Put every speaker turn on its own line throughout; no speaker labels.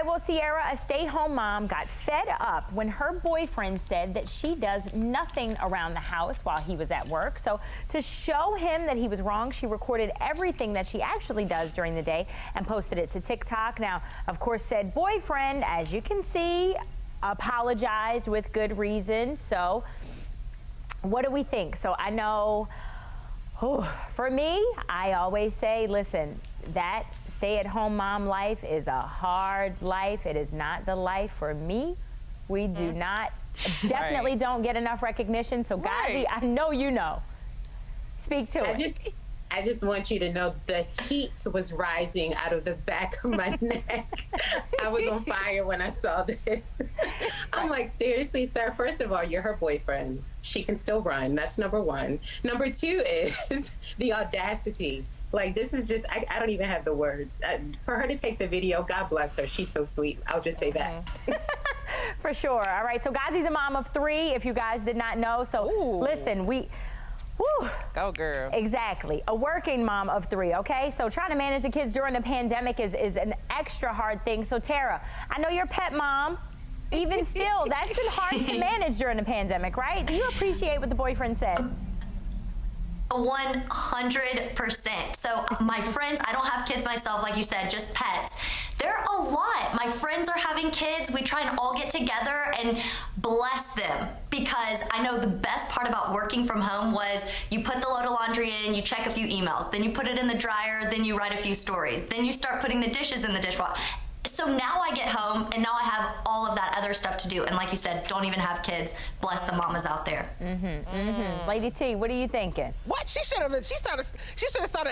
right, well, Sierra, a stay-home mom, got fed up when her boyfriend said that she does nothing around the house while he was at work. So to show him that he was wrong, she recorded everything that she actually does during the day and posted it to TikTok. Now, of course, said boyfriend, as you can see, apologized with good reason. So what do we think? So I know, for me, I always say, listen, that stay-at-home mom life is a hard life. It is not the life for me. We do not, definitely don't get enough recognition. So, Gazi, I know you know. Speak to it.
I just want you to know the heat was rising out of the back of my neck. I was on fire when I saw this. I'm like, seriously, sir? First of all, you're her boyfriend. She can still run. That's number one. Number two is the audacity. Like, this is just, I don't even have the words. For her to take the video, God bless her. She's so sweet. I'll just say that.
For sure. All right. So, Gazi's a mom of 3, if you guys did not know. So, listen,
go girl.
Exactly. A working mom of 3, okay? So trying to manage the kids during the pandemic is an extra hard thing. So Tara, I know you're a pet mom. Even still, that's been hard to manage during the pandemic, right? Do you appreciate what the boyfriend said?
100%. So my friends, I don't have kids myself, like you said, just pets. They're a lot. My friends are having kids. We try and all get together and bless them, because I know the best part about working from home was you put the load of laundry in, you check a few emails, then you put it in the dryer, then you write a few stories, then you start putting the dishes in the dishwasher. So now I get home and now I have all of that other stuff to do. And like you said, don't even have kids. Bless the mamas out there.
Lady T, what are you thinking?
What? She should have started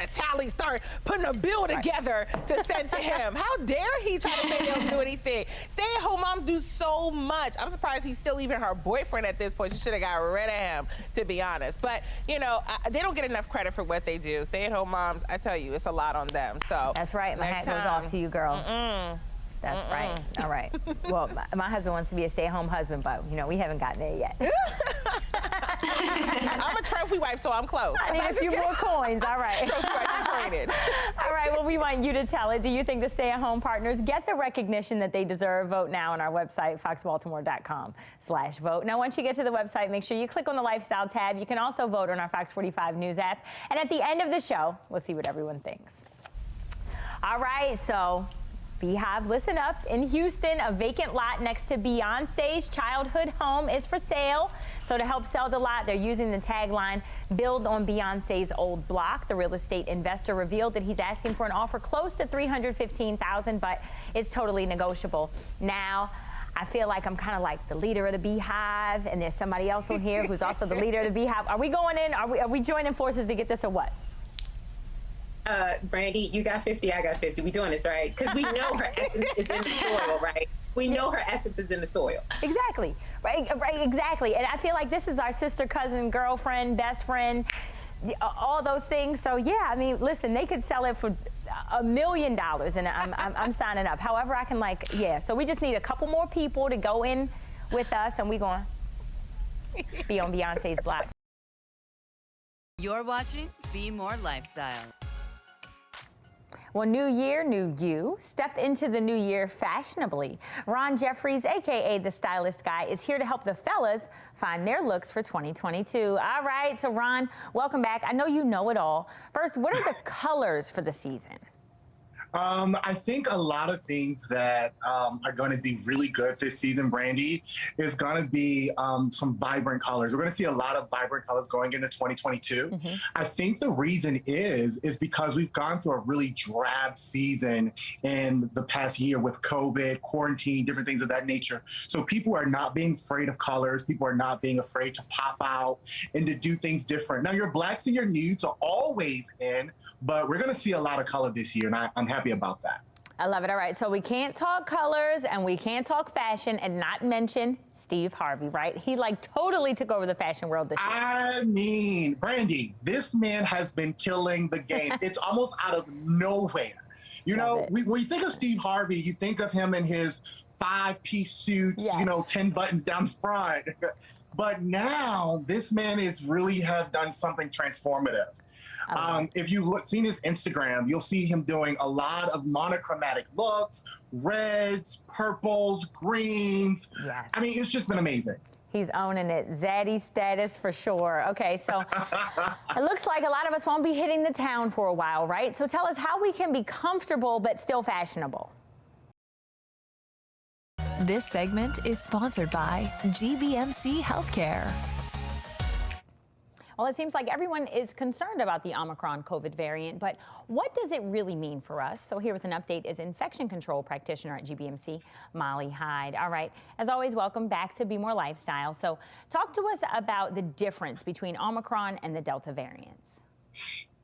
a tally, started putting a bill together to send to him. How dare he try to say they don't do anything? Stay-at-home moms do so much. I'm surprised he's still even her boyfriend at this point. She should have got rid of him, to be honest. But, you know, they don't get enough credit for what they do. Stay-at-home moms, I tell you, it's a lot on them. So
that's right. My hat goes off to you girls. That's right. All right. Well, my husband wants to be a stay-at-home husband, but, you know, we haven't gotten there yet.
I'm a trophy wife, so I'm close.
I need a few more coins. All right.
Trophy wife traded.
All right. Well, we want you to tell it. Do you think the stay-at-home partners get the recognition that they deserve? Vote now on our website, foxbaltimore.com/vote. Now, once you get to the website, make sure you click on the Lifestyle tab. You can also vote on our Fox 45 News app. And at the end of the show, we'll see what everyone thinks. All right. So, Beehive, listen up. In Houston, a vacant lot next to Beyonce's childhood home is for sale. So to help sell the lot, they're using the tagline, build on Beyonce's old block. The real estate investor revealed that he's asking for an offer close to $315,000, but it's totally negotiable. Now, I feel like I'm kind of like the leader of the Beehive, and there's somebody else on here who's also the leader of the Beehive. Are we going in? Are we joining forces to get this or what?
Brandi, you got 50, I got 50. We doing this, right? Because we know her essence is in the soil, right? We know her essence is in the soil.
Exactly. Right, exactly. And I feel like this is our sister, cousin, girlfriend, best friend, all those things. So, yeah, I mean, listen, they could sell it for $1 million, and I'm signing up. However, I can, like, so we just need a couple more people to go in with us, and we're going to be on Beyonce's block.
You're watching Be More Lifestyle.
Well, new year, new you. Step into the new year fashionably. Ron Jeffries, a.k.a. the Stylist Guy, is here to help the fellas find their looks for 2022. All right, so Ron, welcome back. I know you know it all. First, what are the colors for the season?
I think a lot of things that are going to be really good this season, Brandi, is going to be some vibrant colors. We're going to see a lot of vibrant colors going into 2022. I think the reason is because we've gone through a really drab season in the past year with COVID, quarantine, different things of that nature. So people are not being afraid of colors. People are not being afraid to pop out and to do things different. Now, your blacks and your nudes are always in, but we're going to see a lot of color this year, and I'm happy about that.
I love it. All right, so we can't talk colors and we can't talk fashion and not mention Steve Harvey, right? He like totally took over the fashion world this year.
I mean, Brandi, this man has been killing the game. It's almost out of nowhere. You know, when you think of Steve Harvey, you think of him in his 5-piece suits, you know, 10 buttons down the front. But now this man is really have done something transformative. If you've seen his Instagram, you'll see him doing a lot of monochromatic looks, reds, purples, greens.
Yes.
I mean, it's just been amazing.
He's owning it. Zaddy status for sure. Okay, so it looks like a lot of us won't be hitting the town for a while, right? So tell us how we can be comfortable but still fashionable.
This segment is sponsored by GBMC Healthcare.
Well, it seems like everyone is concerned about the Omicron COVID variant, but what does it really mean for us? So here with an update is infection control practitioner at GBMC, Molly Hyde. All right, as always, welcome back to Be More Lifestyle. So talk to us about the difference between Omicron and the Delta variants.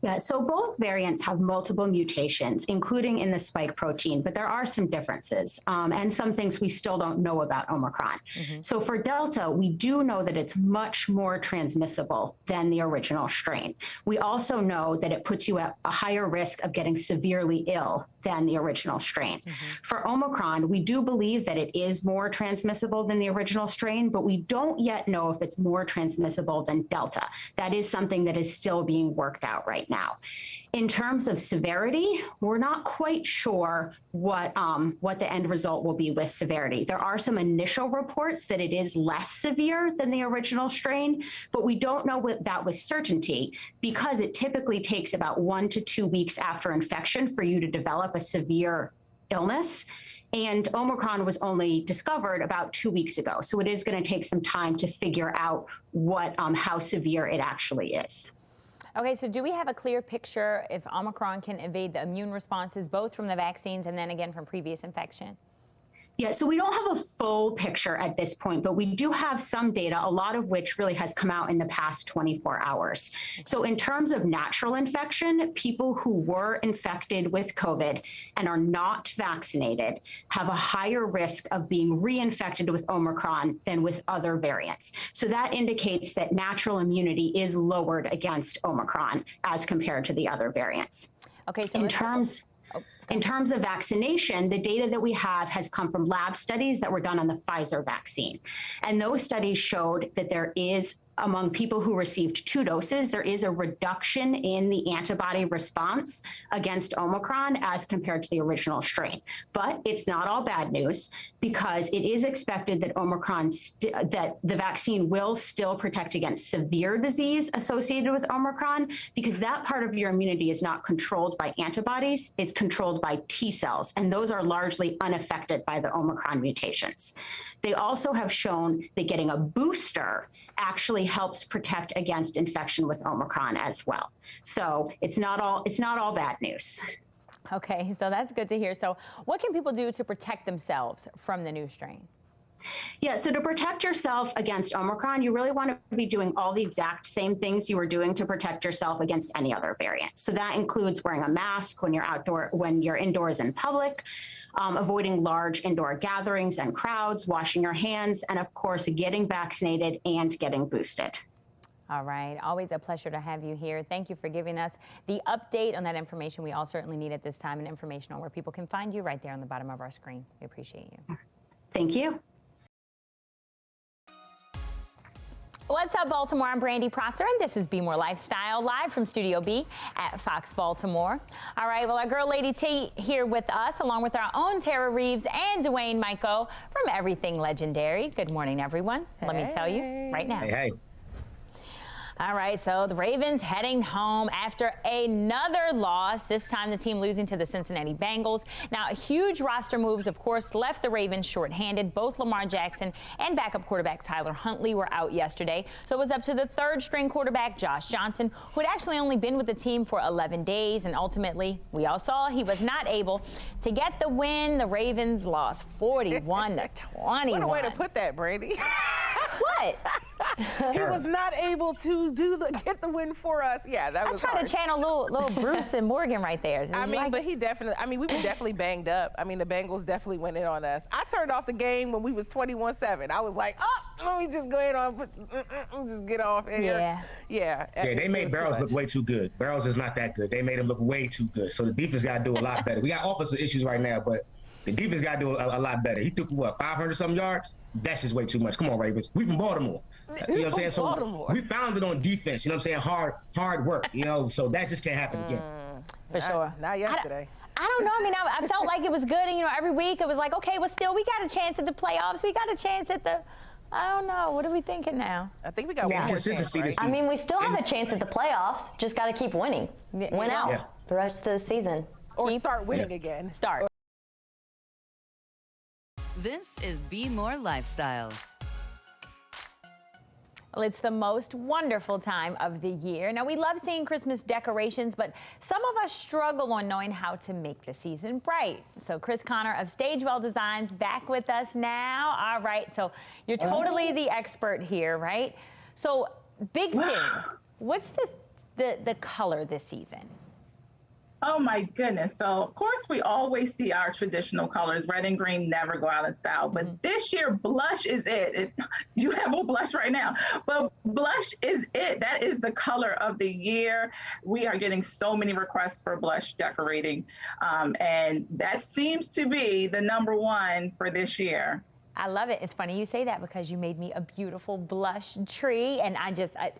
Yeah, so both variants have multiple mutations, including in the spike protein, but there are some differences and some things we still don't know about Omicron. So for Delta, we do know that it's much more transmissible than the original strain. We also know that it puts you at a higher risk of getting severely ill than the original strain. For Omicron, we do believe that it is more transmissible than the original strain, but we don't yet know if it's more transmissible than Delta. That is something that is still being worked out right now. In terms of severity, we're not quite sure what the end result will be with severity. There are some initial reports that it is less severe than the original strain, but we don't know that with certainty because it typically takes about 1 to 2 weeks after infection for you to develop a severe illness. And Omicron was only discovered about 2 weeks ago. So it is going to take some time to figure out how severe it actually is.
Okay, so do we have a clear picture if Omicron can evade the immune responses, both from the vaccines and then again from previous infection?
Yeah, so we don't have a full picture at this point, but we do have some data, a lot of which really has come out in the past 24 hours. So in terms of natural infection, people who were infected with COVID and are not vaccinated have a higher risk of being reinfected with Omicron than with other variants. So that indicates that natural immunity is lowered against Omicron as compared to the other variants.
Okay, so
in terms of vaccination, the data that we have has come from lab studies that were done on the Pfizer vaccine. And those studies showed that there is, among people who received 2 doses, there is a reduction in the antibody response against Omicron as compared to the original strain. But it's not all bad news because it is expected that that the vaccine will still protect against severe disease associated with Omicron because that part of your immunity is not controlled by antibodies, it's controlled by T cells, and those are largely unaffected by the Omicron mutations. They also have shown that getting a booster actually helps protect against infection with Omicron as well. So it's not all bad news.
Okay, so that's good to hear. So what can people do to protect themselves from the new strain?
Yeah, so to protect yourself against Omicron, you really want to be doing all the exact same things you were doing to protect yourself against any other variant. So that includes wearing a mask when you're indoors in public, avoiding large indoor gatherings and crowds, washing your hands, and of course, getting vaccinated and getting boosted.
All right. Always a pleasure to have you here. Thank you for giving us the update on that information we all certainly need at this time, and information on where people can find you right there on the bottom of our screen. We appreciate you.
Thank you.
What's up, Baltimore? I'm Brandi Proctor, and this is Be More Lifestyle, live from Studio B at Fox Baltimore. All right, well, our girl Lady T here with us, along with our own Tara Reeves and Dwayne Michael from Everything Legendary. Good morning, everyone. Hey. Let me tell you right now.
Hey.
All right, so the Ravens heading home after another loss, this time the team losing to the Cincinnati Bengals. Now, huge roster moves, of course, left the Ravens shorthanded. Both Lamar Jackson and backup quarterback Tyler Huntley were out yesterday. So it was up to the third-string quarterback, Josh Johnson, who had actually only been with the team for 11 days. And ultimately, we all saw he was not able to get the win. The Ravens lost 41-21.
What a way to put that, Brandi.
What?
He was not able to get the win for us. Yeah, that was hard.
I'm trying to channel little Bruce and Morgan right there.
But he definitely, we were definitely banged up. I mean, the Bengals definitely went in on us. I turned off the game when we was 21-7. I was like, let me just go ahead and just get off.
Yeah.
Yeah,
they made Barrows look way too good. Barrows is not that good. They made him look way too good. So the defense got to do a lot better. We got offensive issues right now, but The defense got to do a lot better. He threw for what, 500 some yards? That's just way too much. Come on, Ravens. We from Baltimore. You know what I'm saying? So
Baltimore.
we founded on defense. You know what I'm saying? Hard work. You know, so that just can't happen again.
For sure.
Not yesterday.
I don't know. I mean, I felt like it was good. And, every week it was like, okay, well, still, we got a chance at the playoffs. We got a chance at the, I don't know. What are we thinking now?
I think we got one more chance, right?
I mean, we still have a chance at the playoffs. Just got to keep winning. Win out the rest of the season.
Or start winning again.
Start.
This is Be More Lifestyle.
Well, it's the most wonderful time of the year. Now, we love seeing Christmas decorations, but some of us struggle on knowing how to make the season bright. So Chris Connor of Stagewell Designs back with us now. All right, so you're totally the expert here, right? So big thing, what's the color this season?
Oh my goodness. So of course we always see our traditional colors. Red and green never go out of style. But this year, blush is it. You have a blush right now, but blush is it. That is the color of the year. We are getting so many requests for blush decorating. And that seems to be the #1 for this year.
I love it. It's funny you say that because you made me a beautiful blush tree, and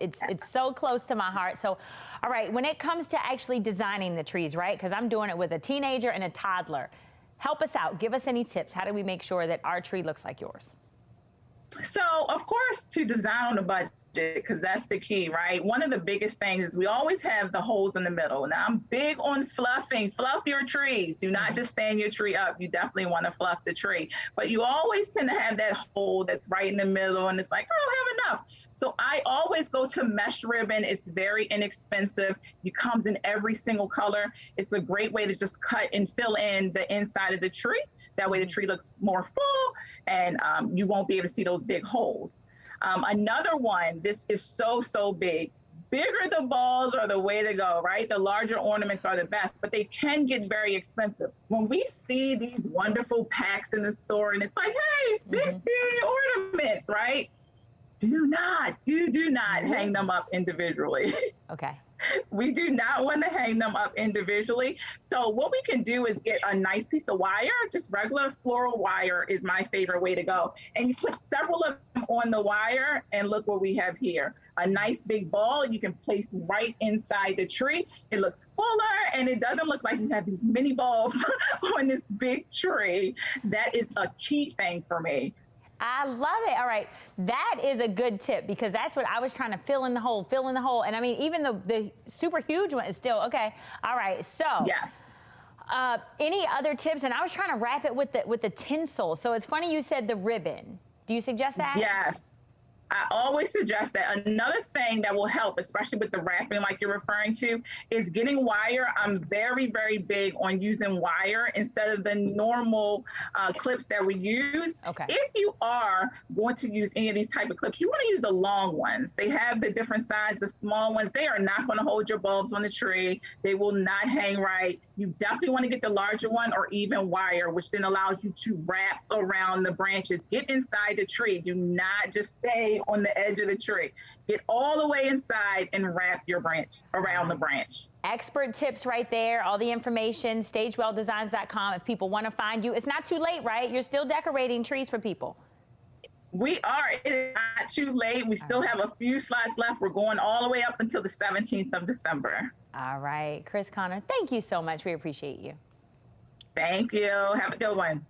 it's so close to my heart. So, all right, when it comes to actually designing the trees, right? Because I'm doing it with a teenager and a toddler. Help us out. Give us any tips. How do we make sure that our tree looks like yours?
So, of course, to design on a budget, because that's the key, right? One of the biggest things is we always have the holes in the middle. Now, I'm big on fluffing. Fluff your trees. Do not just stand your tree up. You definitely want to fluff the tree. But you always tend to have that hole that's right in the middle, and it's like, oh, I have enough. So I always go to mesh ribbon. It's very inexpensive. It comes in every single color. It's a great way to just cut and fill in the inside of the tree. That way the tree looks more full, and you won't be able to see those big holes. Another one, this is so big. Bigger the balls are the way to go, right? The larger ornaments are the best, but they can get very expensive. When we see these wonderful packs in the store and it's like, hey, big ornaments, right? Do not hang them up individually.
Okay.
We do not want to hang them up individually. So what we can do is get a nice piece of wire. Just regular floral wire is my favorite way to go. And you put several of them on the wire, and look what we have here. A nice big ball you can place right inside the tree. It looks fuller, and it doesn't look like you have these mini bulbs on this big tree. That is a key thing for me.
I love it. All right. That is a good tip because that's what I was trying to fill in the hole. And I mean, even the super huge one is still okay. All right. So
yes.
Any other tips? And I was trying to wrap it with the tinsel. So it's funny you said the ribbon. Do you suggest that?
Yes. I always suggest that. Another thing that will help, especially with the wrapping like you're referring to, is getting wire. I'm very big on using wire instead of the normal clips that we use.
Okay.
If you are going to use any of these type of clips, you want to use the long ones. They have the different sizes. The small ones, they are not going to hold your bulbs on the tree. They will not hang right. You definitely want to get the larger one or even wire, which then allows you to wrap around the branches. Get inside the tree. Do not just stay on the edge of the tree. Get all the way inside and wrap your branch around the branch.
Expert tips right there. All the information, stagewelldesigns.com. If people want to find you, it's not too late, right? You're still decorating trees for people.
We are. It is not too late. We still have a few slots left. We're going all the way up until the 17th of December.
All right. Chris Connor, thank you so much. We appreciate you.
Thank you. Have a good one.